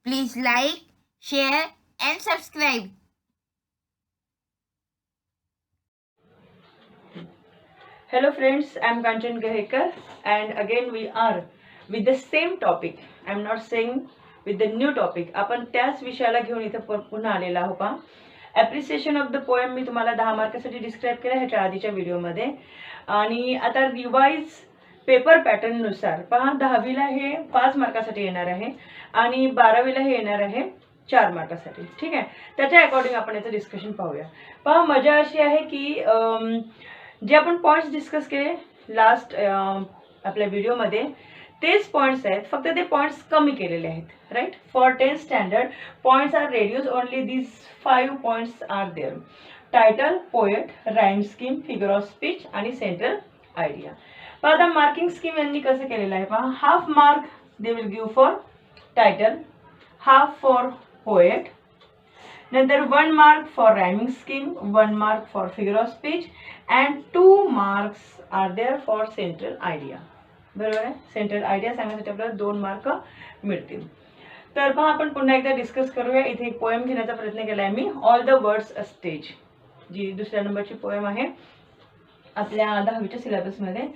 Please like, share and subscribe. Hello friends, I am Kanchan Gahekar and again we are with the same topic. I am not saying with the new topic. आपण त्याच विषयाला घेऊन इथे पुन्हा आलेला आहोत पहा. ॲप्रिसिएशन ऑफ द पोएम मी तुम्हाला 10 मार्कासाठी डिस्क्राईब केलं ह्याच्या आधीच्या व्हिडिओमध्ये. आणि आता रिवाइज पेपर पॅटर्न नुसार पहा 10वीला हे 5 मार्कासाठी येणार आहे आणि 12वीला हे येणार आहे 4 मार्कासाठी. ठीक आहे, त्याच्या अकॉर्डिंग आपण याचं डिस्कशन पाहूया. पहा मजा अशी आहे की जे आपण पॉइंट्स डिस्कस केले लास्ट आपल्या व्हिडिओमध्ये तेच पॉइंट्स आहेत, फक्त ते पॉइंट्स कमी केलेले आहेत. Right, for 10th standard points are reduce, only these 5 points are there. Title, poet, rhyme scheme, figure of speech आणि सेंट्रल आयडिया. पण आता मार्किंग स्कीम यांनी कसं केलेलं आहे पहा. Half mark they will give for title, half for poet, नंतर 1 mark for rhyming scheme, 1 mark for figure of speech and 2 marks are there for central idea. बरोबर आहे, सेंट्रल आयडिया सांगण्यासाठी आपल्याला 2 मार्क मिळतील. तर पहा आपण पुन्हा एकदा डिस्कस करूया. इथे एक पोएम घेण्याचा प्रयत्न केला आहे मी, all the words a stage, जी दुसऱ्या नंबरची पोएम आहे आपल्या 10वीच्या सिलेबसमध्ये.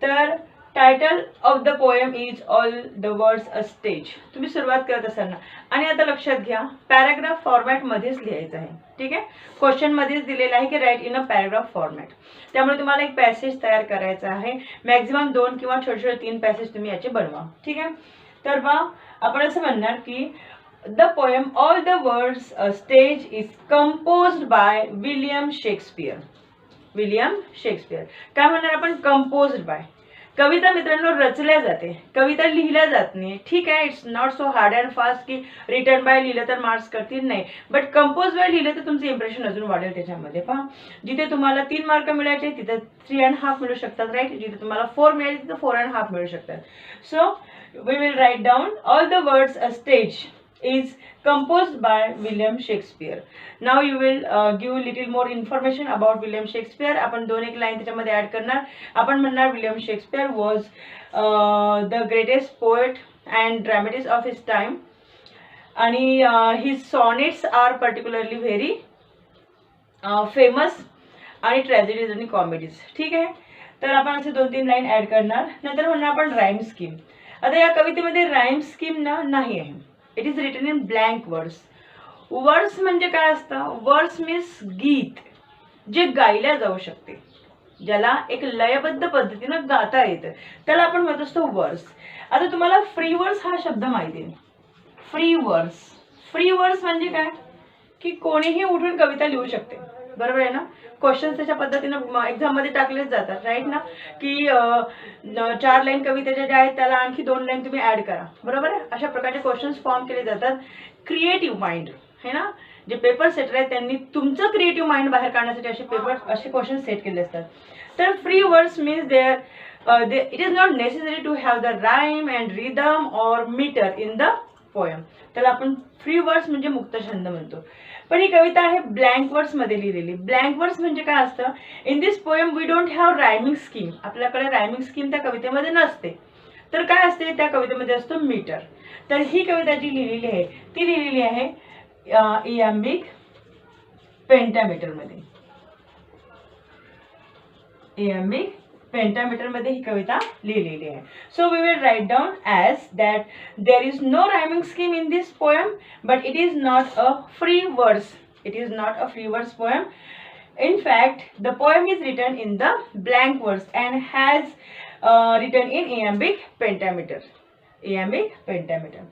तर title of the poem is all the words a stage. तुम्ही सुरुवात करत असताना आणि आता लक्षात घ्या पॅराग्राफ फॉर्मॅटमध्येच लिहायचं आहे. ठीक आहे, क्वेश्चनमध्येच दिलेलं आहे की right in a paragraph format. त्यामुळे तुम्हाला एक पॅसेज तयार करायचा आहे. मॅक्झिमम 2 किंवा छोटे छोटे 3 पॅसेज तुम्ही याचे बनवा. ठीक आहे, तर बा आपण असं म्हणणार की the poem all the words a stage is composed by William Shakespeare. William Shakespeare काय म्हणणार आपण, कंपोज्ड बाय. कविता मित्रांनो रचल्या जाते, कविता लिहिल्या जात नाही. ठीक आहे, it's not so hard and fast की रिटर्न बाय लिहिलं तर मार्क्स करतील, नाही. बट कंपोज बाय लिहिलं तर तुमचं इम्प्रेशन अजून वाढेल त्याच्यामध्ये. पहा जिथे तुम्हाला 3 मार्क मिळायचे तिथे 3.5 मिळू शकतात. राईट, जिथे तुम्हाला 4 मिळायचे तिथे 4.5 मिळू शकतात. So we will write down all the words a stage is composed by William Shakespeare. Now you will give little more information about William Shakespeare. आपण 2-1 लाईन त्याच्यामध्ये ऍड करणार. आपण म्हणणार William Shakespeare was the greatest poet and dramatist of his time आणि his sonnets are particularly very famous आणि tragedies आणि comedies. ठीक आहे, तर आपण असे 2-3 लाईन ऍड करणार. नंतर म्हणणार आपण राईम स्कीम. आता या कवितेमध्ये राईम स्कीम नाही आहे. It is written in blank words. Words म्हणजे काय असतं, वर्ड्स मीन्स गीत जे गायल्या जाऊ शकते, ज्याला एक लयबद्ध पद्धतीनं गाता येतं, त्याला आपण म्हणत असतो वर्ड्स. आता तुम्हाला फ्री वर्ड्स हा शब्द माहिती आहे. फ्री वर्ड्स, फ्री वर्ड्स म्हणजे काय की कोणीही उठून कविता लिहू शकते. बरोबर आहे ना. क्वेश्चन्स त्याच्या पद्धतीनं एक्झाममध्ये टाकलेच जातात. राईट ना, की 4 लाईन कवितेच्या ज्या आहेत त्याला आणखी 2 लाईन तुम्ही ऍड करा. बरोबर आहे, अशा प्रकारचे क्वेश्चन्स फॉर्म केले जातात. क्रिएटिव्ह माइंड है ना, जे पेपर सेटर आहेत त्यांनी तुमचं क्रिएटिव्ह माइंड बाहेर काढण्यासाठी असे क्वेश्चन सेट केले असतात. तर free words means there it is not necessary to have the rhyme and rhythm or metre in the poem. त्याला आपण फ्री वर्ड्स म्हणजे मुक्त छंद म्हणतो. पण ही कविता आहे ब्लँक वर्ड्स मध्ये लिहिलेली. ब्लँक वर्ड्स म्हणजे काय असतं, in this poem we don't have rhyming scheme. आपल्याकडे रायमिंग स्कीम त्या कवितेमध्ये नसते. तर काय असते त्या कवितेमध्ये असतो मीटर. तर ही कविता जी लिहिलेली आहे ती लिहिलेली आहे इयॅम्बिक पेंटामीटर मध्ये. इयॅम्बिक पेंटामीटर मध्ये ही कविता लिहिलेली आहे. So we will write down as that there is no rhyming scheme in this poem but it is not a free words. It is not a free words poem. In fact, the poem is written in the blank words and has written in iambic pentameter. Iambic pentameter.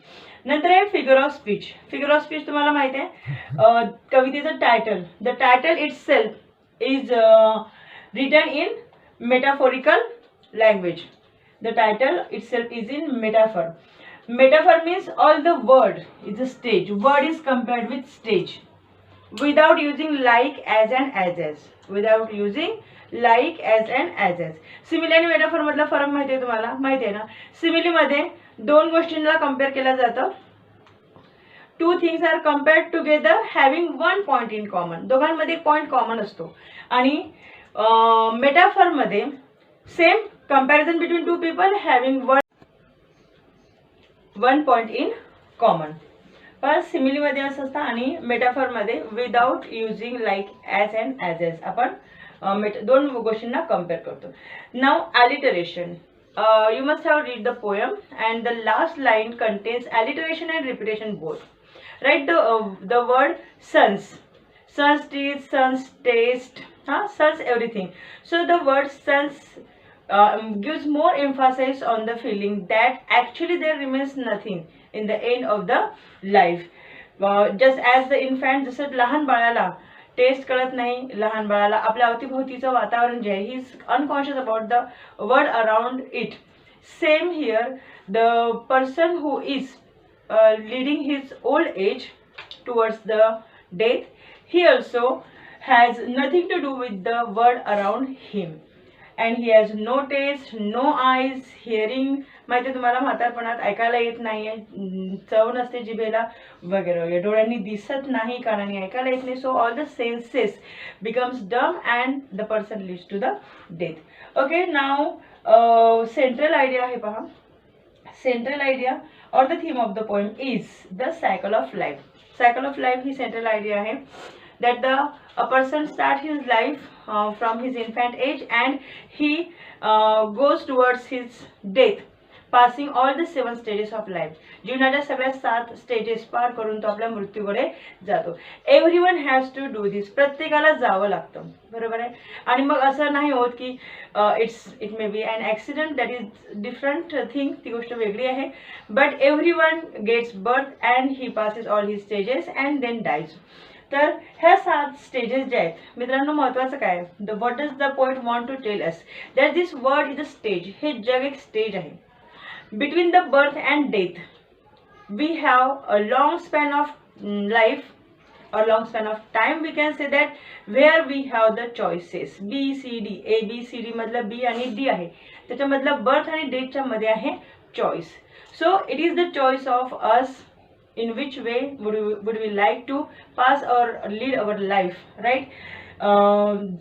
नंतर आहे figure of speech. Figure of speech तुम्हाला माहित आहे कवितेचं title. The title itself is written in metaphorical language. The title itself is in metaphor. Metaphor means all the word is a stage. Word is compared with stage. Without using like, as and as. Without using like, as and as. Simile आणि metaphor मधला फरक माहिती आहे तुम्हाला, माहिती आहे ना. Simile मध्ये 2 गोष्टींना कम्पेअर केलं जातं. 2 things are compared together having 1 point in common. दोघांमध्ये एक पॉइंट कॉमन असतो. आणि मेटाफॉर मध्ये same comparison between 2 people having 1 point in common. पण सिमिलीमध्ये असं असतं आणि मेटाफरमध्ये without using like as and as as आपण दोन गोष्टींना कम्पेअर करतो. नाव ॲलिटरेशन. You must have read the poem and the last line contains alliteration and repetition both. Write the word sons. Sons teeth, sons taste, sons everything. So the word sons gives more emphasis on the feeling that actually there remains nothing in the end of the life. Just as the infant, जसं लहान बाळाला test कळत नाही, लहान बाळाला आपल्या अवतीभोवतीचं वातावरण जे आहे he is unconscious about the world around it. Same here the person who is leading his old age towards the death, he also has nothing to do with the world around him, and he has no taste, no eyes, hearing. माहिती तुम्हाला म्हातारपणात ऐकायला येत नाहीये, चव नसते जिभेला वगैरे वगैरे, डोळ्यांनी दिसत नाही, कानाने ऐकायला येत नाही. So all the senses becomes dumb and the person lives to the death. Okay, now central idea आहे पहा. Central idea or the theme of the poem is the cycle of life. Cycle of life he central idea है that a person starts his life from his infant age and he goes towards his death, passing all the 7 stages of life. जीवनाच्या सगळ्या 7 stages पार करून तो आपल्या मृत्यूकडे जातो. Everyone has to do this. प्रत्येकाला जावं लागतं, बरोबर आहे. आणि मग असं नाही होत की it may be an accident, that is different thing, ती गोष्ट वेगळी आहे. But everyone gets birth and he passes all ही स्टेजेस अँड देन डाईज. तर ह्या 7 स्टेजेस ज्या आहेत मित्रांनो, महत्त्वाचं काय, the what does the poet want to tell us that this world is a stage. हे जग एक स्टेज आहे. Between the birth and death we have a long span of life or long span of time, we can say that, where we have the choices B C D. A B C D मतलब B आणि D आहे, त्याच्यामधलं birth आणि डेथच्या मध्ये आहे choice. So it is the choice of us in which way would we like to pass or lead our life, right?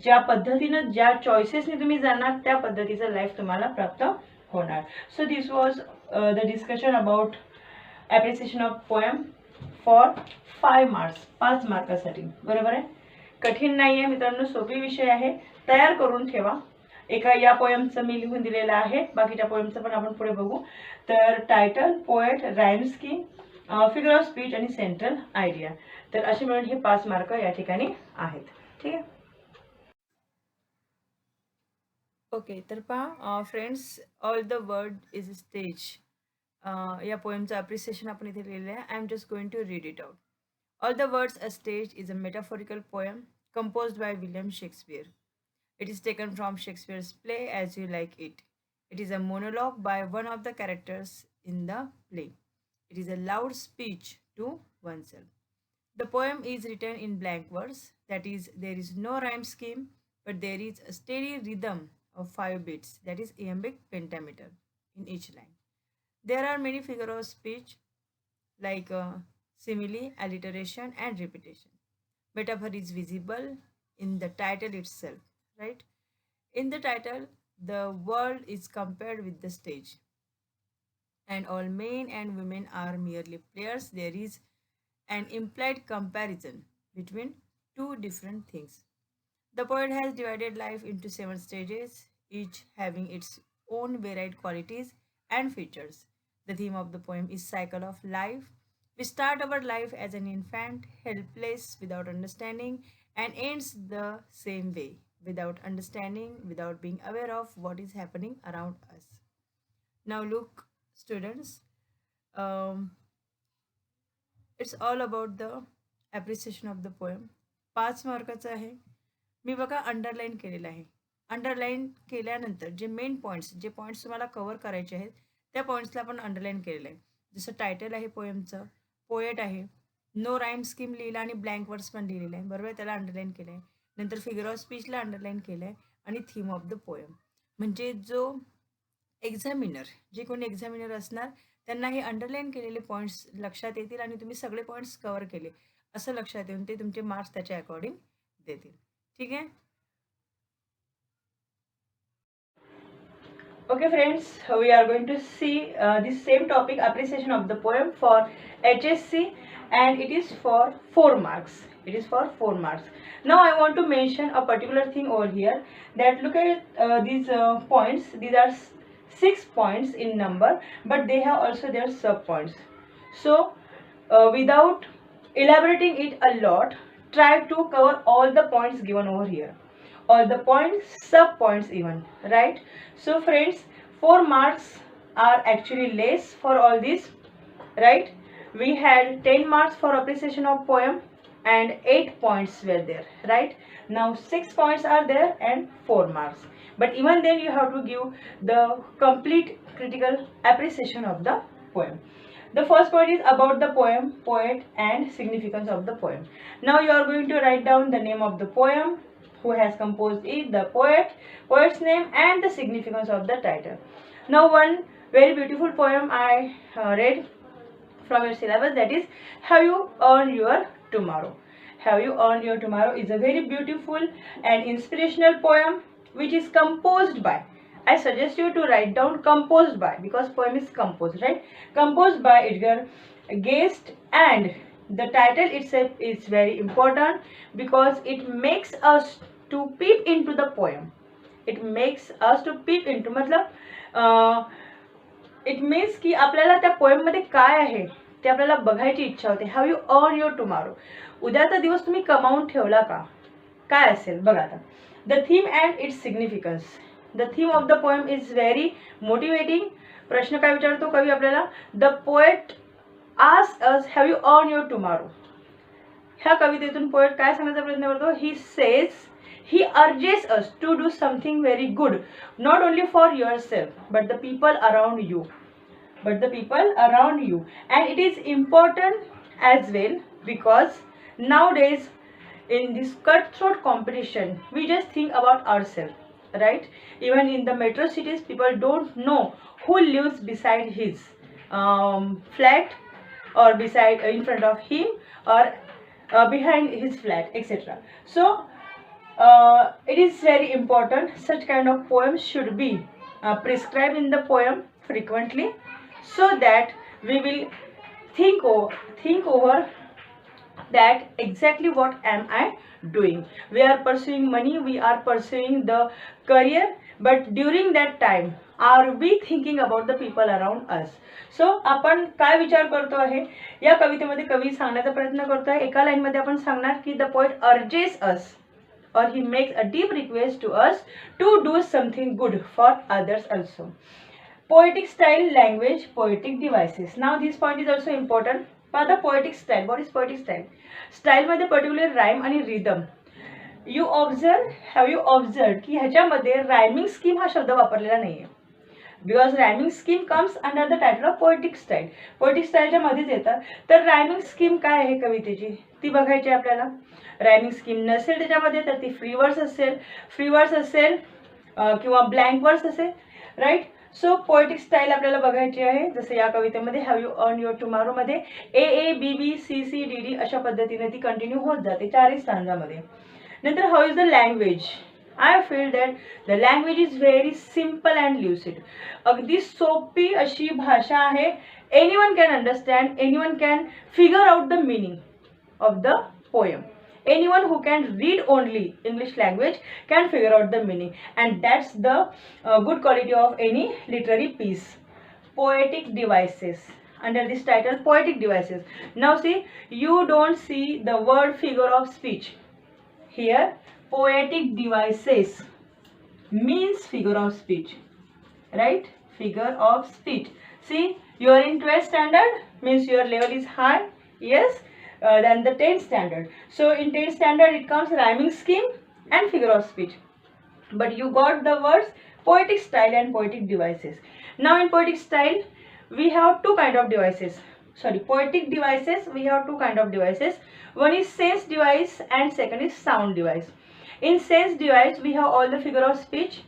ज्या पद्धतीनं ज्या चॉईसेसने तुम्ही जाणार त्या पद्धतीचं लाईफ तुम्हाला प्राप्त होणार. So this was the discussion about appreciation of poem for 5 marks, 5 मार्कासाठी, बरोबर आहे. कठीण नाही आहे मित्रांनो, सोपी विषय आहे. तयार करून ठेवा. एका या पोएमचं मी लिहून दिलेलं आहे, बाकीच्या पोएमचं पण आपण पुढे बघू. तर title, poet, rhyme scheme, figure of speech आणि सेंट्रल आयडिया. तर असे मिळून हे 5 मार्क या ठिकाणी आहेत. ठीक आहे. ओके, तर पहा friends, all the word is stage या पोएमचं अप्रिसिएशन आपण इथे लिहिलेलं आहे. I am just going to read it out. All the words a stage is a metaphorical poem composed by William Shakespeare. It is taken from Shakespeare's play As You Like It. It is a monologue by one of the characters in the play. It is a loud speech to oneself. The poem is written in blank verse, that is, there is no rhyme scheme, but there is a steady rhythm of 5 beats, that is iambic pentameter, in each line. There are many figures of speech like simile, alliteration, and repetition. Metaphor is visible in the title itself, right? In the title, the world is compared with the stage, and all men and women are merely players. There is an implied comparison between 2 different things. The poet has divided life into 7 stages, each having its own varied qualities and features. The theme of the poem is cycle of life. We start our life as an infant, helpless, without understanding, and ends the same way, without understanding, without being aware of what is happening around us. Now look, students, it's all about the appreciation of the poem. 5 मार्काचं आहे. मी बघा underline केलेलं आहे. Underline केल्यानंतर जे main points, जे points तुम्हाला cover करायचे आहेत त्या पॉईंट्सला आपण अंडरलाईन केलेलं आहे. जसं टायटल आहे पोएमचं, पोएट आहे, नो राईम स्कीम लिहिला आणि ब्लँक वर्ड्स पण लिहिलेलं आहे, बरोबर, त्याला अंडरलाईन केलं आहे. नंतर फिगर ऑफ स्पीचला अंडरलाईन केलं आहे आणि थीम ऑफ द पोएम. म्हणजे जो एक्झामिनर, जे कोणी एक्झामिनर असणार त्यांना हे अंडरलाईन केलेले पॉईंट्स लक्षात येतील आणि तुम्ही सगळे पॉईंट्स कव्हर केले असं लक्षात येऊन ते तुमचे मार्क्स त्याच्या अकॉर्डिंग देतील. ठीक आहे. Okay friends, we are going to see this same topic, appreciation of the poem for HSC, and it is for 4 marks. It is for 4 marks. Now I want to mention a particular thing over here, that look at these points. These are 6 points in number, but they have also their sub points. So without elaborating it a lot, try to cover all the points given over here, all the points, sub points even, right? So friends, 4 marks are actually less for all this, right? We had 10 marks for appreciation of poem and 8 points were there, right? Now 6 points are there and 4 marks, but even then you have to give the complete critical appreciation of the poem. The first point is about the poem, poet and significance of the poem. Now you are going to write down the name of the poem, who has composed it, the poet, poet's name and the significance of the title. Now one very beautiful poem I read from your syllabus, that is Have You Earned Your Tomorrow. Have You Earned Your Tomorrow is a very beautiful and inspirational poem which is composed by, I suggest you to write down composed by, because poem is composed, right? Composed by Edgar Guest, and the title itself is very important because it makes us to peep into the poem. It makes us to peep into, मतलब it means की आपल्याला त्या पोएममध्ये काय आहे ते आपल्याला बघायची इच्छा होते. Have you earn your tomorrow. उद्याचा दिवस तुम्ही कमावून ठेवला का, काय असेल बघा आता. The theme and it's significance. The theme of the poem is very motivating. प्रश्न काय विचारतो कवी आपल्याला, the poet asks us have you earn your tomorrow. ह्या कवितेतून पोएट काय सांगण्याचा प्रयत्न करतो, he says, he urges us to do something very good, not only for yourself but the people around you, and it is important as well because nowadays in this cutthroat competition we just think about ourselves, right? Even in the metro cities people don't know who lives beside his flat, or beside in front of him, or behind his flat, etc. So it is very important such kind of poems should be prescribed in the poem frequently, so that we will think over that exactly what am I doing. We are pursuing money, we are pursuing the career, but during that time are we thinking about the people around us. So आपण काय विचार करतो आहे या कवितेमध्ये कवी सांगण्याचा प्रयत्न करतो आहे. एका लाईन मध्ये आपण सांगणार की the poet urges us, or he makes a deep request to us to do something good for others also. Poetic style, language, poetic devices. Now this point is also important. For the poetic style, what is poetic style? Style मध्ये particular rhyme आणि rhythm. You observe, have you observed की ह्याच्यामध्ये rhyming scheme हा शब्द वापरलेला नाहीये, because rhyming scheme comes under the title of poetic style. poetic style च्या मध्येच येतात. तर rhyming scheme काय आहे कवितेची ती बघायची आपल्याला. रायमिंग स्कीम नसेल त्याच्यामध्ये तर ती फ्री वर्स असेल किंवा ब्लँक वर्स असेल, राईट. सो पोएटिक स्टाईल आपल्याला बघायची आहे. जसं या कवितेमध्ये have you earn your tomorrow मध्ये A B B C C D D अशा पद्धतीने ती कंटिन्यू होत जाते चारही स्टांजामध्ये. नंतर how is the language. I feel that the language is very simple and lucid. अगदी सोपी अशी भाषा आहे. Anyone can understand, anyone can figure out the meaning of the poem. Anyone who can read only English language can figure out the meaning, and that's the good quality of any literary piece. Poetic devices. Under this title, poetic devices. Now see, you don't see the word figure of speech here. Poetic devices means figure of speech, right? Figure of speech. See, you are in 12th standard, means your level is high. Yes. Than the 10th standard. So in 10th standard it comes rhyming scheme and figure of speech, but you got the words poetic style and poetic devices. Now in poetic style we have two kind of devices. Poetic devices, we have two kind of devices. One is sense device and second is sound device. In sense device we have all the figure of speech,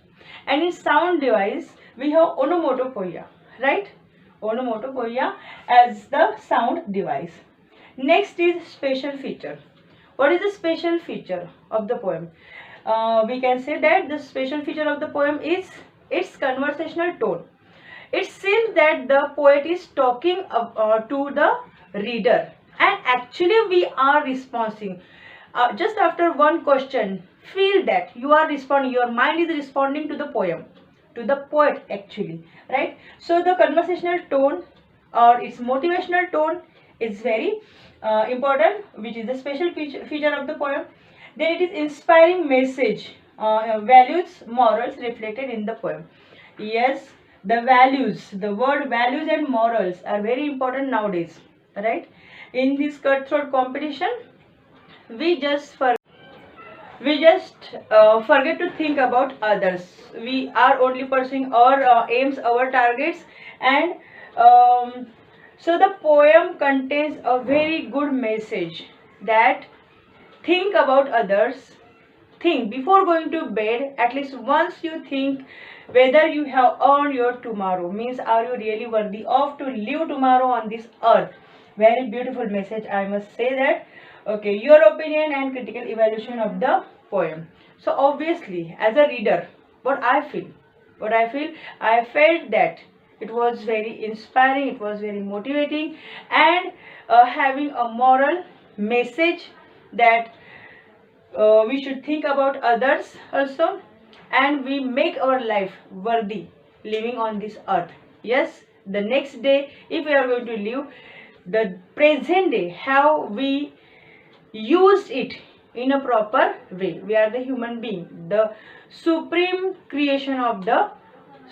and in sound device we have onomatopoeia, right? Onomatopoeia as the sound device. Next is special feature. What is the special feature of the poem? We can say that the special feature of the poem is its conversational tone. It seems that the poet is talking to the reader, and actually we are responding. Just after one question, feel that you are responding, your mind is responding to the poem, to the poet actually, right? So the conversational tone or its motivational tone is very important, which is the special feature of the poem. Then it is inspiring message, values, morals reflected in the poem. Yes, the values, the word values and morals are very important nowadays, right? In this cutthroat competition, we just forget to think about others. We are only pursuing our aims, our targets, and so the poem contains a very good message that think about others. Think before going to bed, at least once you think whether you have earned your tomorrow, means are you really worthy of to live tomorrow on this earth. Very beautiful message, I must say that. Okay, your opinion and critical evaluation of the poem. So obviously as a reader, what I feel, I felt that it was very inspiring, it was very motivating, and having a moral message that we should think about others also, and we make our life worthy living on this earth. Yes, the next day, if we are going to live the present day, how we used it in a proper way. We are the human being, the supreme creation of the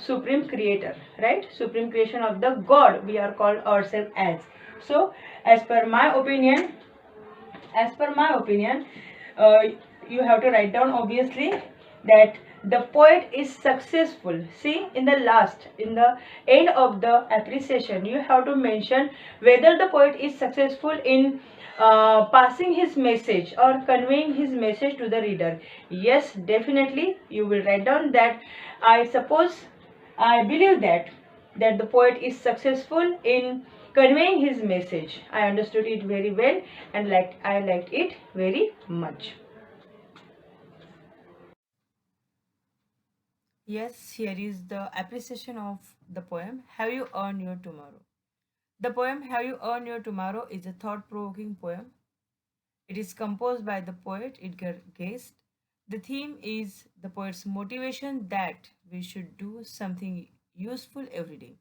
supreme creator, right? Supreme creation of the God, we are called ourselves as. So as per my opinion, uh, you have to write down obviously that the poet is successful. See, in the end of the appreciation, you have to mention whether the poet is successful in passing his message or conveying his message to the reader. Yes, definitely you will write down that. I believe that the poet is successful in conveying his message. I understood it very well, and I liked it very much. Yes, here is the appreciation of the poem Have You Earned Your Tomorrow? The poem Have You Earned Your Tomorrow is a thought provoking poem. It is composed by the poet Edgar Guest. The theme is the poet's motivation that we should do something useful every day.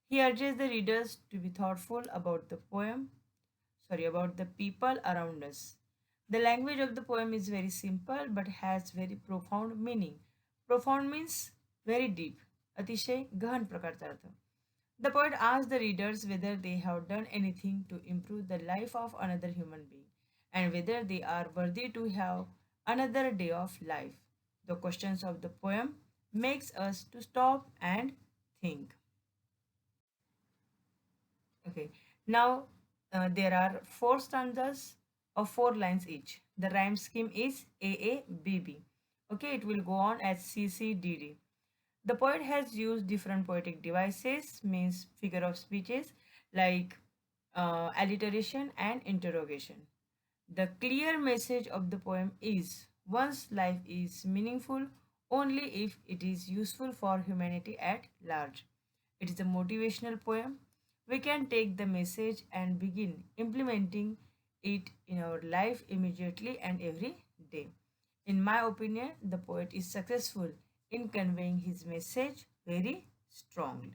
He urges the readers to be thoughtful about the people around us. The language of the poem is very simple but has very profound meaning. Profound means very deep, अतिशय गहन प्रकारचा अर्थ. The poet asks the readers whether they have done anything to improve the life of another human being and whether they are worthy to have another day of life. The questions of the poem makes us to stop and think. Okay, now there are four stanzas of four lines each. The rhyme scheme is AABB. Okay, it will go on as CCDD. The poet has used different poetic devices, means figure of speeches like alliteration and interrogation. The clear message of the poem is one's life is meaningful only if it is useful for humanity at large. It is a motivational poem. We can take the message and begin implementing it in our life immediately and every day. In my opinion, the poet is successful in conveying his message very strongly.